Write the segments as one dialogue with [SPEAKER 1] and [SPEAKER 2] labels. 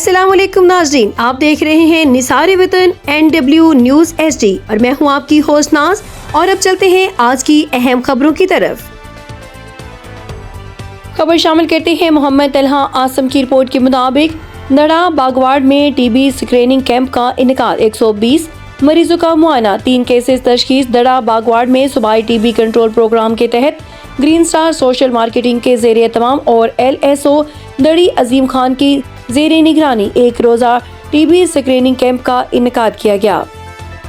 [SPEAKER 1] السلام علیکم ناظرین، آپ دیکھ رہے ہیں نثار وطن NW نیوز HD اور میں ہوں آپ کی ہوسٹ ناز۔ اور اب چلتے ہیں آج کی اہم خبروں کی طرف۔ خبر شامل کرتے ہیں محمد طلحہ عاصم کی رپورٹ کے مطابق نڑا باگواڑ میں ٹی بی اسکریننگ کیمپ کا انعقاد، 120 مریضوں کا معائنہ، 3 کیسز تشخیص۔ نڑا باگواڑ میں صوبائی ٹی بی کنٹرول پروگرام کے تحت گرین سٹار سوشل مارکیٹنگ کے زیر اہتمام اور LSO دڑی عظیم خان کی زیر نگرانی ایک روزہ ٹی بی اسکریننگ کیمپ کا انعقاد کیا گیا۔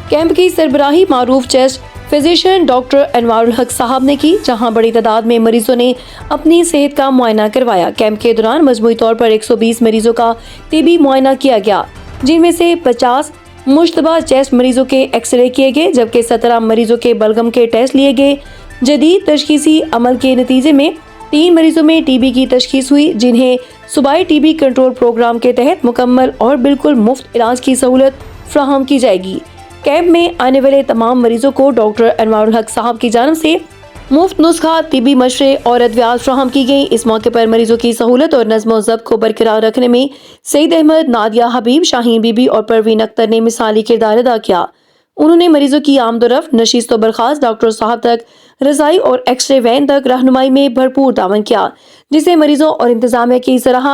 [SPEAKER 1] کیمپ کی سربراہی معروف چیسٹ فزیشین ڈاکٹر انوار الحق صاحب نے کی، جہاں بڑی تعداد میں مریضوں نے اپنی صحت کا معائنہ کروایا۔ کیمپ کے دوران مجموعی طور پر 120 مریضوں کا طبی معائنہ کیا گیا، جن میں سے 50 مشتبہ چیسٹ مریضوں کے ایکس رے کیے گئے، جبکہ 17 مریضوں کے بلغم کے ٹیسٹ لیے گئے۔ جدید تشخیصی عمل کے نتیجے میں 3 مریضوں میں ٹی بی کی تشخیص ہوئی، جنہیں صوبائی ٹی بی کنٹرول پروگرام کے تحت مکمل اور بالکل مفت علاج کی سہولت فراہم کی جائے گی۔ کیمپ میں آنے والے تمام مریضوں کو ڈاکٹر انوار الحق صاحب کی جانب سے مفت نسخہ، طبی مشورے اور ادویات فراہم کی گئیں۔ اس موقع پر مریضوں کی سہولت اور نظم و ضبط کو برقرار رکھنے میں سعید احمد، نادیہ حبیب، شاہین بی بی اور پروین اختر نے مثالی کردار ادا کیا۔ انہوں نے مریضوں کی آمد و رفت، نشست و برخاست، ڈاکٹر صاحب تک رسائی اور ایکس رے وین تک رہنمائی میں بھرپور تعاون کیا، جسے مریضوں اور انتظامیہ کی طرح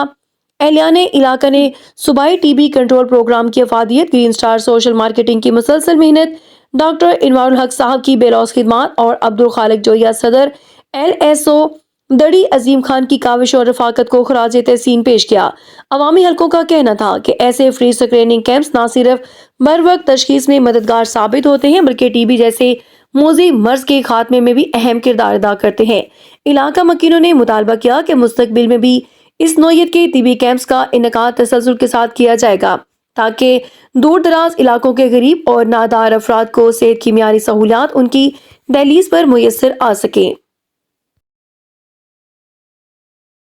[SPEAKER 1] اہلیان علاقہ نے صوبائی ٹی بی کنٹرول پروگرام کی افادیت، گرین سٹار سوشل مارکیٹنگ کی مسلسل محنت، ڈاکٹر انوار الحق صاحب کی بے لوث خدمات اور عبدالخالق جویا صدر LSO دڑی عظیم خان کی کاوش اور رفاقت کو خراج تحسین پیش کیا۔ عوامی حلقوں کا کہنا تھا کہ ایسے فری اسکریننگ کیمپس نہ صرف بروقت تشخیص میں مددگار ثابت ہوتے ہیں، بلکہ ٹی بی جیسے موذی مرض کے خاتمے میں بھی اہم کردار ادا کرتے ہیں۔ علاقہ مکینوں نے مطالبہ کیا کہ مستقبل میں بھی اس نوعیت کے طبی کیمپس کا انعقاد تسلسل کے ساتھ کیا جائے گا، تاکہ دور دراز علاقوں کے غریب اور نادار افراد کو صحت کی معیاری سہولیات ان کی دہلیز پر میسر آ سکیں۔